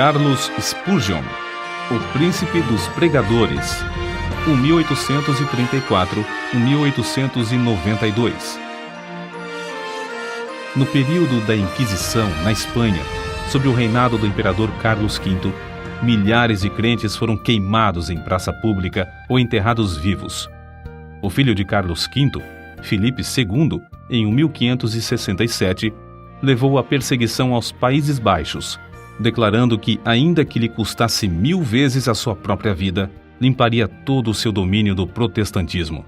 Carlos Spurgeon, o príncipe dos pregadores, 1834-1892. No período da Inquisição, na Espanha, sob o reinado do imperador Carlos V, milhares de crentes foram queimados em praça pública ou enterrados vivos. O filho de Carlos V, Filipe II, em 1567, levou a perseguição aos Países Baixos, declarando que, ainda que lhe custasse 1000 vezes a sua própria vida, limparia todo o seu domínio do protestantismo.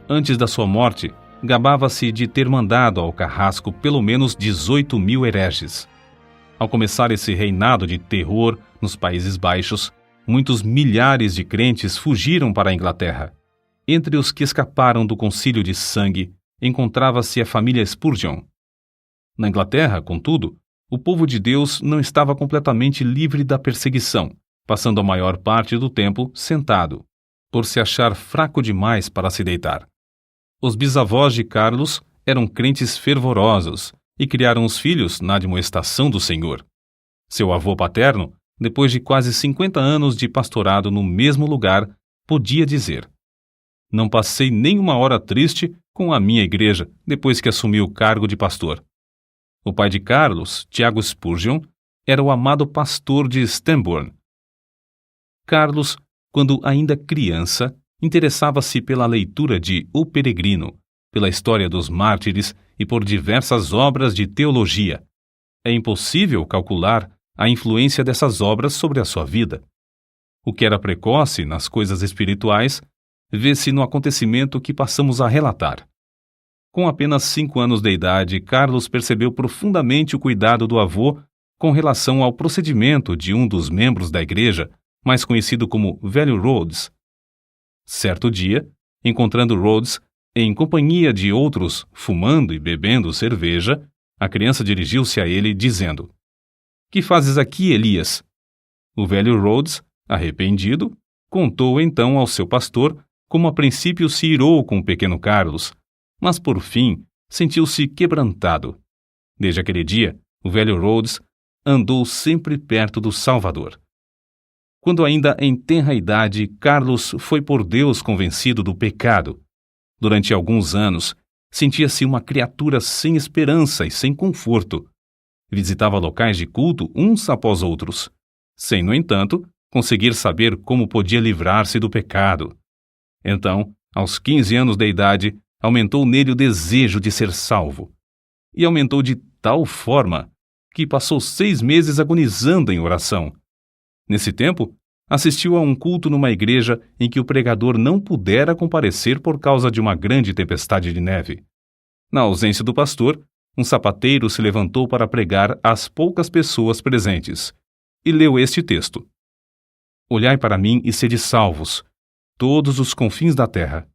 Antes da sua morte, gabava-se de ter mandado ao carrasco pelo menos 18.000 hereges. Ao começar esse reinado de terror nos Países Baixos, muitos milhares de crentes fugiram para a Inglaterra. Entre os que escaparam do Concílio de Sangue, encontrava-se a família Spurgeon. Na Inglaterra, contudo, o povo de Deus não estava completamente livre da perseguição, passando a maior parte do tempo sentado, por se achar fraco demais para se deitar. Os bisavós de Carlos eram crentes fervorosos e criaram os filhos na admoestação do Senhor. Seu avô paterno, depois de quase 50 anos de pastorado no mesmo lugar, podia dizer: "Não passei nem uma hora triste com a minha igreja depois que assumi o cargo de pastor." O pai de Carlos, Tiago Spurgeon, era o amado pastor de Stambourne. Carlos, quando ainda criança, interessava-se pela leitura de O Peregrino, pela história dos mártires e por diversas obras de teologia. É impossível calcular a influência dessas obras sobre a sua vida. O que era precoce nas coisas espirituais vê-se no acontecimento que passamos a relatar. Com apenas 5 anos de idade, Carlos percebeu profundamente o cuidado do avô com relação ao procedimento de um dos membros da igreja, mais conhecido como Velho Rhodes. Certo dia, encontrando Rhodes em companhia de outros fumando e bebendo cerveja, a criança dirigiu-se a ele dizendo: "Que fazes aqui, Elias?" O velho Rhodes, arrependido, contou então ao seu pastor como a princípio se irou com o pequeno Carlos, mas por fim sentiu-se quebrantado. Desde aquele dia, o velho Rhodes andou sempre perto do Salvador. Quando ainda em tenra idade, Carlos foi por Deus convencido do pecado. Durante alguns anos, sentia-se uma criatura sem esperança e sem conforto. Visitava locais de culto uns após outros, sem, no entanto, conseguir saber como podia livrar-se do pecado. Então, aos 15 anos de idade, aumentou nele o desejo de ser salvo. E aumentou de tal forma que passou 6 meses agonizando em oração. Nesse tempo, assistiu a um culto numa igreja em que o pregador não pudera comparecer por causa de uma grande tempestade de neve. Na ausência do pastor, um sapateiro se levantou para pregar às poucas pessoas presentes e leu este texto: "Olhai para mim e sede salvos, todos os confins da terra."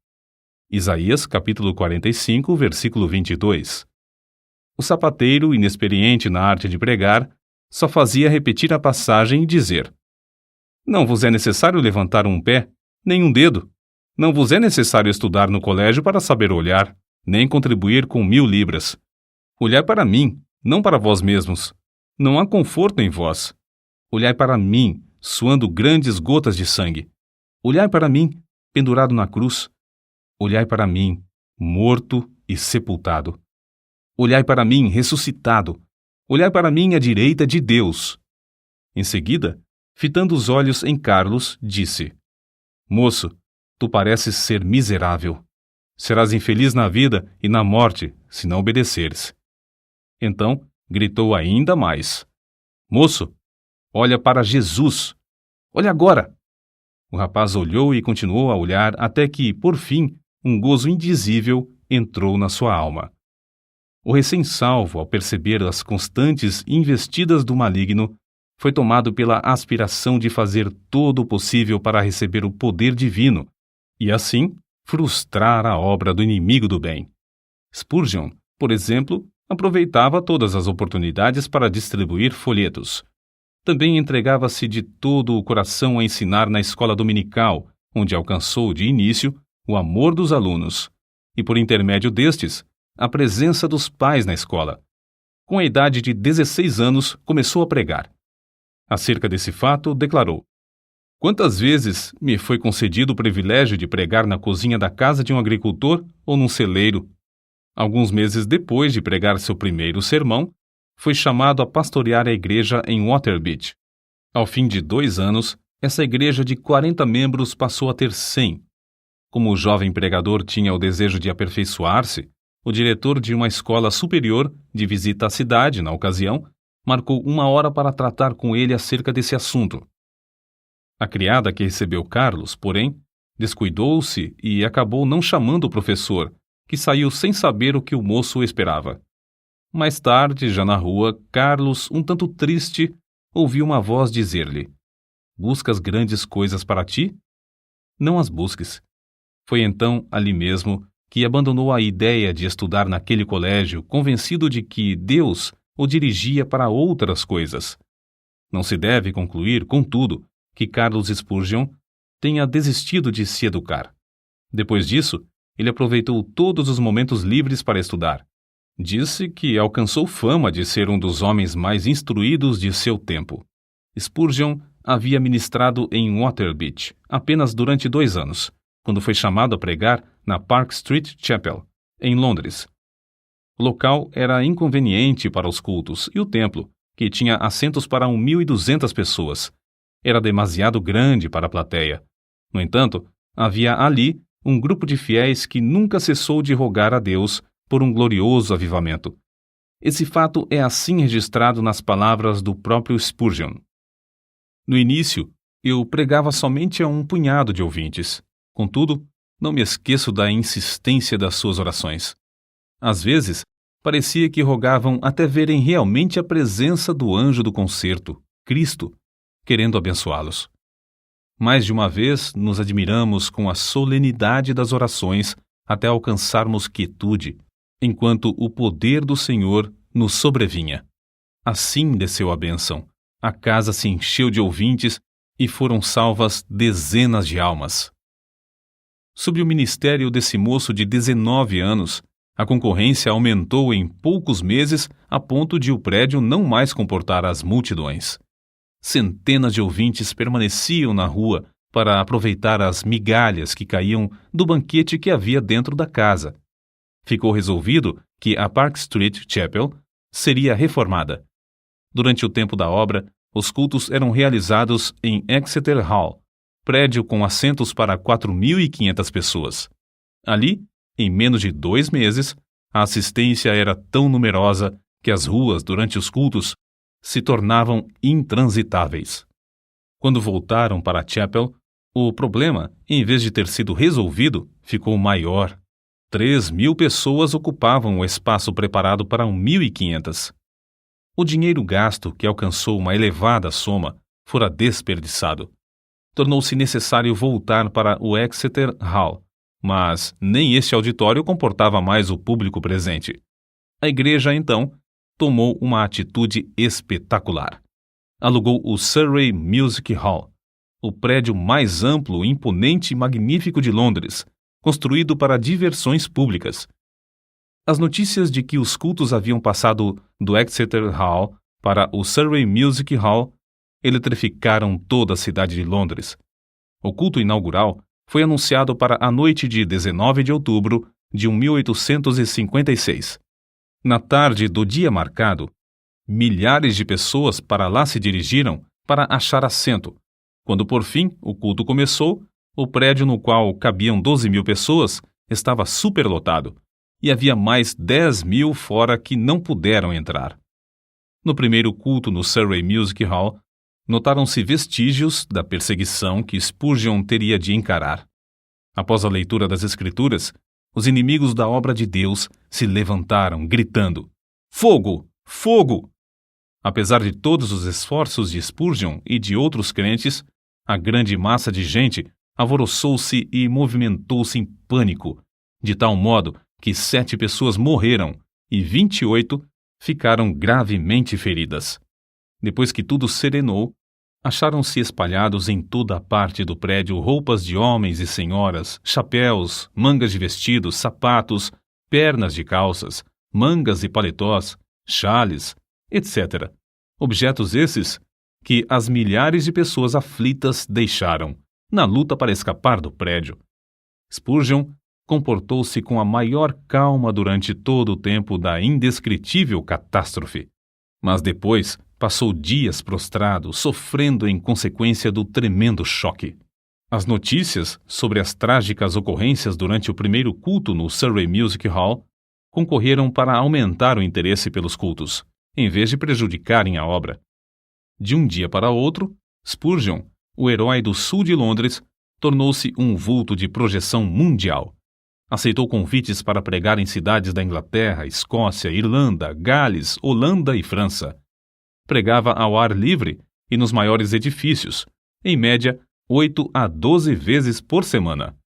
Isaías, capítulo 45, versículo 22. O sapateiro, inexperiente na arte de pregar, só fazia repetir a passagem e dizer: "Não vos é necessário levantar um pé, nem um dedo. Não vos é necessário estudar no colégio para saber olhar, nem contribuir com 1000 libras. Olhai para mim, não para vós mesmos. Não há conforto em vós. Olhai para mim, suando grandes gotas de sangue. Olhai para mim, pendurado na cruz. Olhai para mim, morto e sepultado. Olhai para mim, ressuscitado. Olhai para mim à direita de Deus." Em seguida, fitando os olhos em Carlos, disse: "Moço, tu pareces ser miserável. Serás infeliz na vida e na morte, se não obedeceres." Então, gritou ainda mais: "Moço, olha para Jesus. Olha agora." O rapaz olhou e continuou a olhar até que, por fim, um gozo indizível entrou na sua alma. O recém-salvo, ao perceber as constantes investidas do maligno, foi tomado pela aspiração de fazer todo o possível para receber o poder divino e, assim, frustrar a obra do inimigo do bem. Spurgeon, por exemplo, aproveitava todas as oportunidades para distribuir folhetos. Também entregava-se de todo o coração a ensinar na escola dominical, onde alcançou de início o amor dos alunos e, por intermédio destes, a presença dos pais na escola. Com a idade de 16 anos, começou a pregar. Acerca desse fato, declarou: "Quantas vezes me foi concedido o privilégio de pregar na cozinha da casa de um agricultor ou num celeiro? Alguns meses depois de pregar seu primeiro sermão, foi chamado a pastorear a igreja em Waterbeach. Ao fim de 2 anos, essa igreja de 40 membros passou a ter 100. Como o jovem pregador tinha o desejo de aperfeiçoar-se, o diretor de uma escola superior, de visita à cidade na ocasião, marcou 1 hora para tratar com ele acerca desse assunto. A criada que recebeu Carlos, porém, descuidou-se e acabou não chamando o professor, que saiu sem saber o que o moço esperava. Mais tarde, já na rua, Carlos, um tanto triste, ouviu uma voz dizer-lhe: "Buscas grandes coisas para ti? Não as busques." Foi então, ali mesmo, que abandonou a ideia de estudar naquele colégio, convencido de que Deus o dirigia para outras coisas. Não se deve concluir, contudo, que Carlos Spurgeon tenha desistido de se educar. Depois disso, ele aproveitou todos os momentos livres para estudar. Disse que alcançou fama de ser um dos homens mais instruídos de seu tempo. Spurgeon havia ministrado em Waterbeach apenas durante 2 anos, quando foi chamado a pregar na Park Street Chapel, em Londres. O local era inconveniente para os cultos e o templo, que tinha assentos para 1.200 pessoas, era demasiado grande para a plateia. No entanto, havia ali um grupo de fiéis que nunca cessou de rogar a Deus por um glorioso avivamento. Esse fato é assim registrado nas palavras do próprio Spurgeon. No início, eu pregava somente a um punhado de ouvintes. Contudo, não me esqueço da insistência das suas orações. Às vezes, parecia que rogavam até verem realmente a presença do anjo do concerto, Cristo, querendo abençoá-los. Mais de uma vez nos admiramos com a solenidade das orações até alcançarmos quietude, enquanto o poder do Senhor nos sobrevinha. Assim desceu a bênção. A casa se encheu de ouvintes e foram salvas dezenas de almas. Sob o ministério desse moço de 19 anos, a concorrência aumentou em poucos meses a ponto de o prédio não mais comportar as multidões. Centenas de ouvintes permaneciam na rua para aproveitar as migalhas que caíam do banquete que havia dentro da casa. Ficou resolvido que a Park Street Chapel seria reformada. Durante o tempo da obra, os cultos eram realizados em Exeter Hall, prédio com assentos para 4.500 pessoas. Ali, em menos de 2 meses, a assistência era tão numerosa que as ruas, durante os cultos, se tornavam intransitáveis. Quando voltaram para a Chapel, o problema, em vez de ter sido resolvido, ficou maior. 3.000 pessoas ocupavam o espaço preparado para 1.500. O dinheiro gasto, que alcançou uma elevada soma, fora desperdiçado. Tornou-se necessário voltar para o Exeter Hall, mas nem esse auditório comportava mais o público presente. A igreja, então, tomou uma atitude espetacular. Alugou o Surrey Music Hall, o prédio mais amplo, imponente e magnífico de Londres, construído para diversões públicas. As notícias de que os cultos haviam passado do Exeter Hall para o Surrey Music Hall eletrificaram toda a cidade de Londres. O culto inaugural foi anunciado para a noite de 19 de outubro de 1856. Na tarde do dia marcado, milhares de pessoas para lá se dirigiram para achar assento. Quando por fim o culto começou, o prédio no qual cabiam 12.000 pessoas estava superlotado e havia mais 10.000 fora que não puderam entrar. No primeiro culto no Surrey Music Hall, notaram-se vestígios da perseguição que Spurgeon teria de encarar. Após a leitura das Escrituras, os inimigos da obra de Deus se levantaram, gritando: "Fogo! Fogo!" Apesar de todos os esforços de Spurgeon e de outros crentes, a grande massa de gente alvoroçou-se e movimentou-se em pânico, de tal modo que 7 pessoas morreram e 28 ficaram gravemente feridas. Depois que tudo serenou, acharam-se espalhados em toda a parte do prédio roupas de homens e senhoras, chapéus, mangas de vestidos, sapatos, pernas de calças, mangas e paletós, chales, etc. Objetos esses que as milhares de pessoas aflitas deixaram, na luta para escapar do prédio. Spurgeon comportou-se com a maior calma durante todo o tempo da indescritível catástrofe, mas depois passou dias prostrado, sofrendo em consequência do tremendo choque. As notícias sobre as trágicas ocorrências durante o primeiro culto no Surrey Music Hall concorreram para aumentar o interesse pelos cultos, em vez de prejudicarem a obra. De um dia para outro, Spurgeon, o herói do sul de Londres, tornou-se um vulto de projeção mundial. Aceitou convites para pregar em cidades da Inglaterra, Escócia, Irlanda, Gales, Holanda e França. Pregava ao ar livre e nos maiores edifícios, em média 8 a 12 vezes por semana.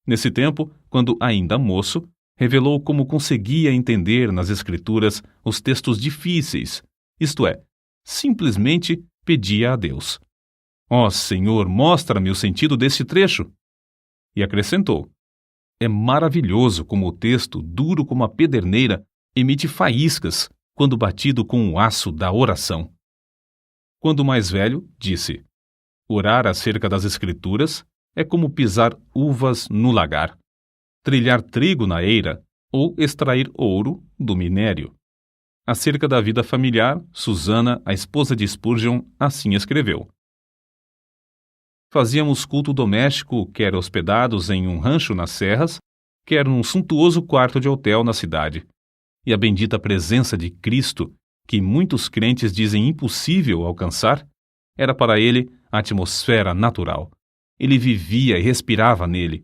Nesse tempo, quando ainda moço, revelou como conseguia entender nas Escrituras os textos difíceis, isto é, simplesmente pedia a Deus: "Ó Senhor, mostra-me o sentido deste trecho." E acrescentou: "É maravilhoso como o texto, duro como a pederneira, emite faíscas quando batido com o aço da oração." Quando mais velho, disse: "Orar acerca das Escrituras é como pisar uvas no lagar, trilhar trigo na eira ou extrair ouro do minério." Acerca da vida familiar, Susana, a esposa de Spurgeon, assim escreveu: "Fazíamos culto doméstico, quer hospedados em um rancho nas serras, quer num suntuoso quarto de hotel na cidade. E a bendita presença de Cristo, que muitos crentes dizem impossível alcançar, era para ele a atmosfera natural. Ele vivia e respirava nele.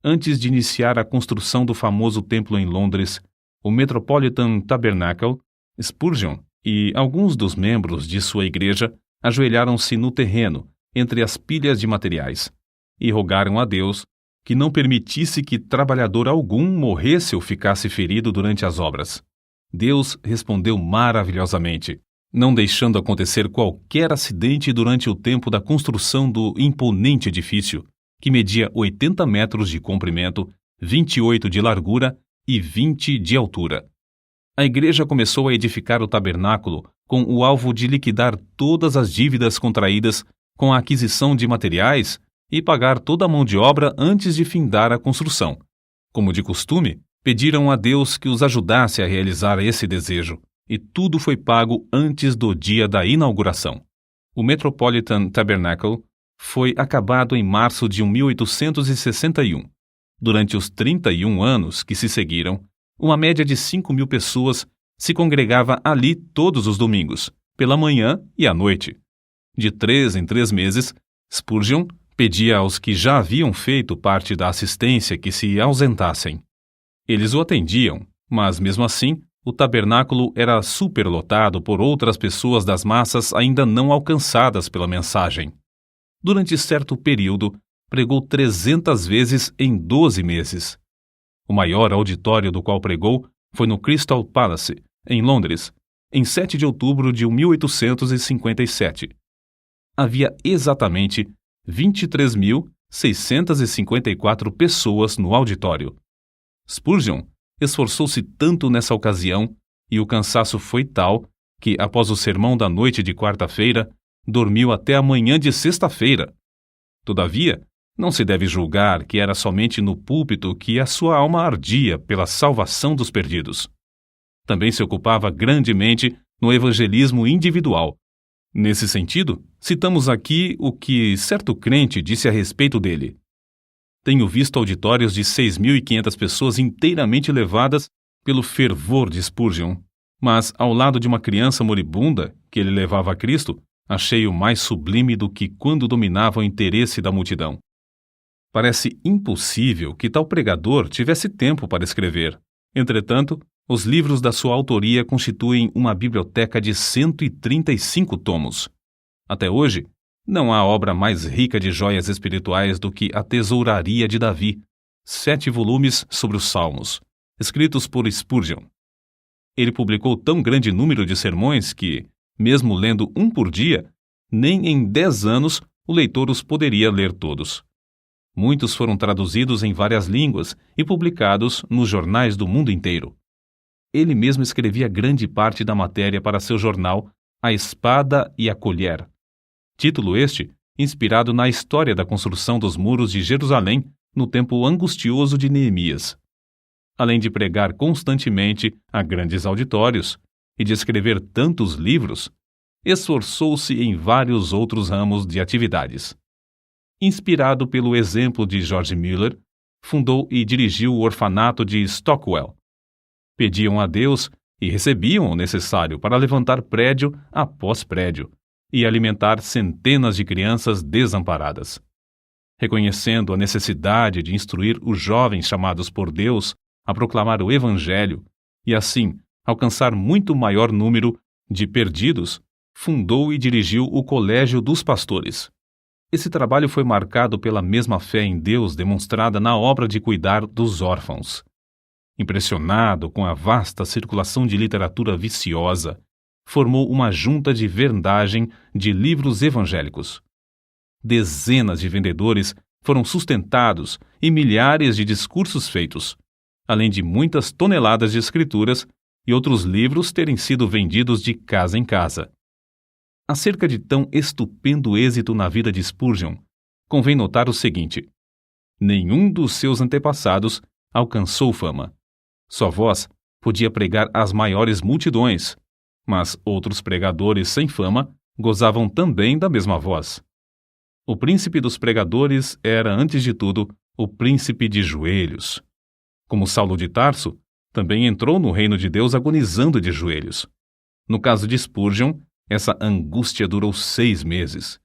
Antes de iniciar a construção do famoso templo em Londres, o Metropolitan Tabernacle, Spurgeon e alguns dos membros de sua igreja ajoelharam-se no terreno, entre as pilhas de materiais, e rogaram a Deus que não permitisse que trabalhador algum morresse ou ficasse ferido durante as obras. Deus respondeu maravilhosamente, não deixando acontecer qualquer acidente durante o tempo da construção do imponente edifício, que media 80 metros de comprimento, 28 de largura e 20 de altura. A igreja começou a edificar o tabernáculo com o alvo de liquidar todas as dívidas contraídas com a aquisição de materiais e pagar toda a mão de obra antes de findar a construção. Como de costume, pediram a Deus que os ajudasse a realizar esse desejo, e tudo foi pago antes do dia da inauguração. O Metropolitan Tabernacle foi acabado em março de 1861. Durante os 31 anos que se seguiram, uma média de 5.000 pessoas se congregava ali todos os domingos, pela manhã e à noite. De 3 em 3 meses, Spurgeon pedia aos que já haviam feito parte da assistência que se ausentassem. Eles o atendiam, mas mesmo assim, o tabernáculo era superlotado por outras pessoas das massas ainda não alcançadas pela mensagem. Durante certo período, pregou 300 vezes em 12 meses. O maior auditório do qual pregou foi no Crystal Palace, em Londres, em 7 de outubro de 1857. Havia exatamente 23.654 pessoas no auditório. Spurgeon esforçou-se tanto nessa ocasião e o cansaço foi tal que, após o sermão da noite de quarta-feira, dormiu até a manhã de sexta-feira. Todavia, não se deve julgar que era somente no púlpito que a sua alma ardia pela salvação dos perdidos. Também se ocupava grandemente no evangelismo individual. Nesse sentido, citamos aqui o que certo crente disse a respeito dele. Tenho visto auditórios de 6.500 pessoas inteiramente levadas pelo fervor de Spurgeon, mas ao lado de uma criança moribunda que ele levava a Cristo, achei-o mais sublime do que quando dominava o interesse da multidão. Parece impossível que tal pregador tivesse tempo para escrever. Entretanto, os livros da sua autoria constituem uma biblioteca de 135 tomos. Até hoje, não há obra mais rica de joias espirituais do que A Tesouraria de Davi, 7 volumes sobre os Salmos, escritos por Spurgeon. Ele publicou tão grande número de sermões que, mesmo lendo um por dia, nem em 10 anos o leitor os poderia ler todos. Muitos foram traduzidos em várias línguas e publicados nos jornais do mundo inteiro. Ele mesmo escrevia grande parte da matéria para seu jornal, A Espada e a Colher. Título este inspirado na história da construção dos muros de Jerusalém no tempo angustioso de Neemias. Além de pregar constantemente a grandes auditórios e de escrever tantos livros, esforçou-se em vários outros ramos de atividades. Inspirado pelo exemplo de George Mueller, fundou e dirigiu o orfanato de Stockwell. Pediam a Deus e recebiam o necessário para levantar prédio após prédio e alimentar centenas de crianças desamparadas. Reconhecendo a necessidade de instruir os jovens chamados por Deus a proclamar o Evangelho e, assim, alcançar muito maior número de perdidos, fundou e dirigiu o Colégio dos Pastores. Esse trabalho foi marcado pela mesma fé em Deus demonstrada na obra de cuidar dos órfãos. Impressionado com a vasta circulação de literatura viciosa, formou uma junta de vendagem de livros evangélicos. Dezenas de vendedores foram sustentados e milhares de discursos feitos, além de muitas toneladas de escrituras e outros livros terem sido vendidos de casa em casa. Acerca de tão estupendo êxito na vida de Spurgeon, convém notar o seguinte: nenhum dos seus antepassados alcançou fama. Sua voz podia pregar às maiores multidões, mas outros pregadores sem fama gozavam também da mesma voz. O príncipe dos pregadores era, antes de tudo, o príncipe de joelhos. Como Saulo de Tarso, também entrou no reino de Deus agonizando de joelhos. No caso de Spurgeon, essa angústia durou 6 meses.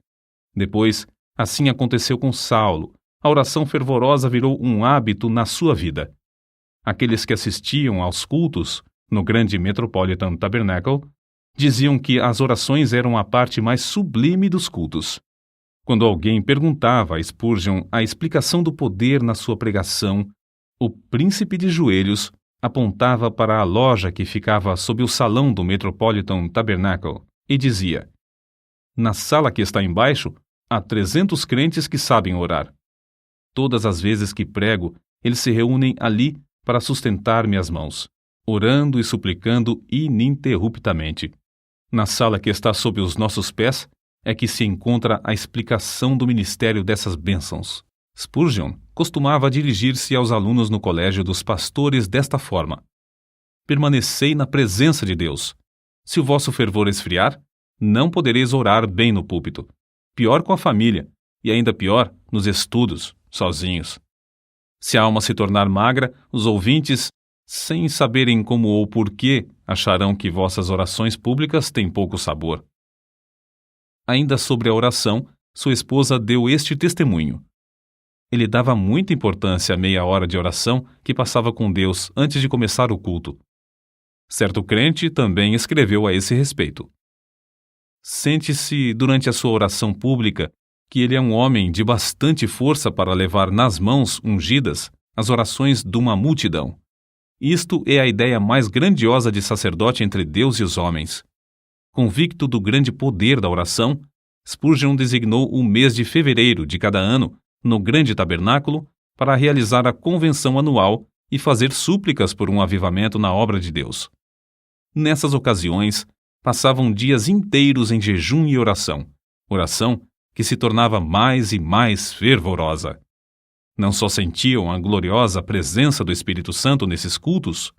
Depois, assim aconteceu com Saulo. A oração fervorosa virou um hábito na sua vida. Aqueles que assistiam aos cultos no grande Metropolitan Tabernacle diziam que as orações eram a parte mais sublime dos cultos. Quando alguém perguntava a Spurgeon a explicação do poder na sua pregação, o príncipe de joelhos apontava para a loja que ficava sob o salão do Metropolitan Tabernacle e dizia: na sala que está embaixo, há 300 crentes que sabem orar. Todas as vezes que prego, eles se reúnem ali para sustentar minhas mãos, orando e suplicando ininterruptamente. Na sala que está sob os nossos pés é que se encontra a explicação do ministério dessas bênçãos. Spurgeon costumava dirigir-se aos alunos no colégio dos pastores desta forma: permanecei na presença de Deus. Se o vosso fervor esfriar, não podereis orar bem no púlpito. Pior com a família, e ainda pior nos estudos, sozinhos. Se a alma se tornar magra, os ouvintes, sem saberem como ou porquê, acharão que vossas orações públicas têm pouco sabor. Ainda sobre a oração, sua esposa deu este testemunho: ele dava muita importância à meia hora de oração que passava com Deus antes de começar o culto. Certo crente também escreveu a esse respeito: sente-se durante a sua oração pública que ele é um homem de bastante força para levar nas mãos ungidas as orações de uma multidão. Isto é a ideia mais grandiosa de sacerdote entre Deus e os homens. Convicto do grande poder da oração, Spurgeon designou o mês de fevereiro de cada ano no grande tabernáculo para realizar a convenção anual e fazer súplicas por um avivamento na obra de Deus. Nessas ocasiões, passavam dias inteiros em jejum e oração que se tornava mais e mais fervorosa. Não só sentiam a gloriosa presença do Espírito Santo nesses cultos,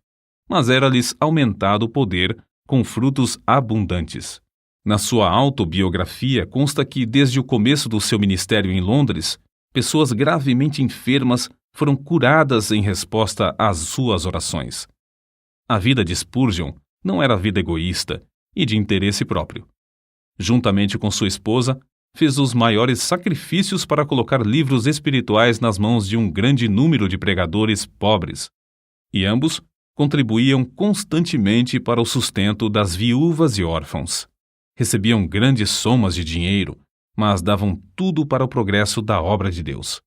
mas era-lhes aumentado o poder com frutos abundantes. Na sua autobiografia consta que, desde o começo do seu ministério em Londres, pessoas gravemente enfermas foram curadas em resposta às suas orações. A vida de Spurgeon não era vida egoísta e de interesse próprio. Juntamente com sua esposa, fez os maiores sacrifícios para colocar livros espirituais nas mãos de um grande número de pregadores pobres, e ambos contribuíam constantemente para o sustento das viúvas e órfãos. Recebiam grandes somas de dinheiro, mas davam tudo para o progresso da obra de Deus.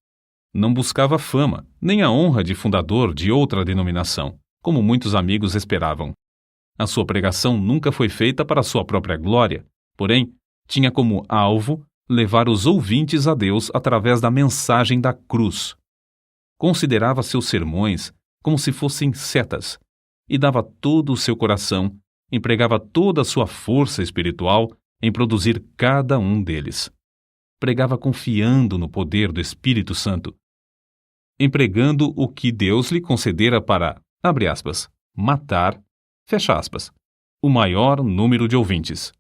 Não buscava fama, nem a honra de fundador de outra denominação, como muitos amigos esperavam. A sua pregação nunca foi feita para sua própria glória, porém, tinha como alvo levar os ouvintes a Deus através da mensagem da cruz. Considerava seus sermões como se fossem setas e dava todo o seu coração empregava toda a sua força espiritual em produzir cada um deles. Pregava confiando no poder do Espírito Santo, empregando o que Deus lhe concedera para, abre aspas, matar, fecha aspas, o maior número de ouvintes.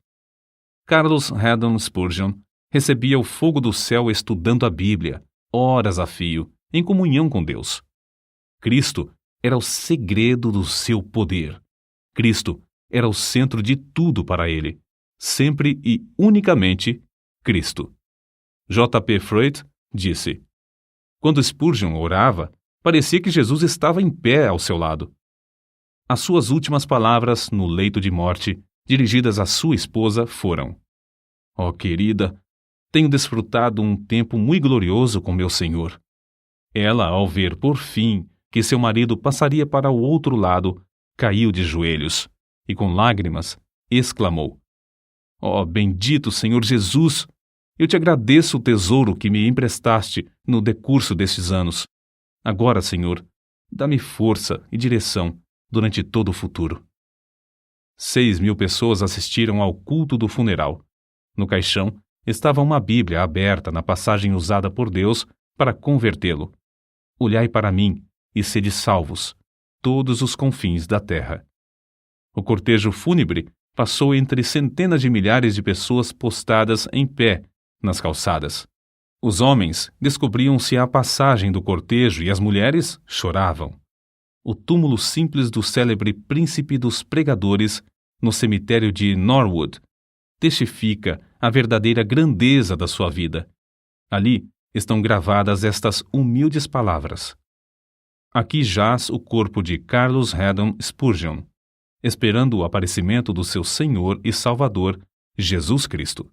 Charles Haddon Spurgeon recebia o fogo do céu estudando a Bíblia, horas a fio, em comunhão com Deus. Cristo era o segredo do seu poder. Cristo era o centro de tudo para ele. Sempre e unicamente Cristo. J.P. Freud disse: quando Spurgeon orava, parecia que Jesus estava em pé ao seu lado. As suas últimas palavras no leito de morte, dirigidas à sua esposa, foram: ó querida, tenho desfrutado um tempo muito glorioso com meu Senhor. Ela, ao ver, por fim, que seu marido passaria para o outro lado, caiu de joelhos e, com lágrimas, exclamou: ó bendito Senhor Jesus! Eu te agradeço o tesouro que me emprestaste no decurso destes anos. Agora, Senhor, dá-me força e direção durante todo o futuro. 6.000 pessoas assistiram ao culto do funeral. No caixão estava uma Bíblia aberta na passagem usada por Deus para convertê-lo. Olhai para mim e sede salvos, todos os confins da terra. O cortejo fúnebre passou entre centenas de milhares de pessoas postadas em pé nas calçadas. Os homens descobriam-se à passagem do cortejo e as mulheres choravam. O túmulo simples do célebre príncipe dos pregadores no cemitério de Norwood testifica a verdadeira grandeza da sua vida. Ali estão gravadas estas humildes palavras: aqui jaz o corpo de Charles Haddon Spurgeon, esperando o aparecimento do seu Senhor e Salvador, Jesus Cristo.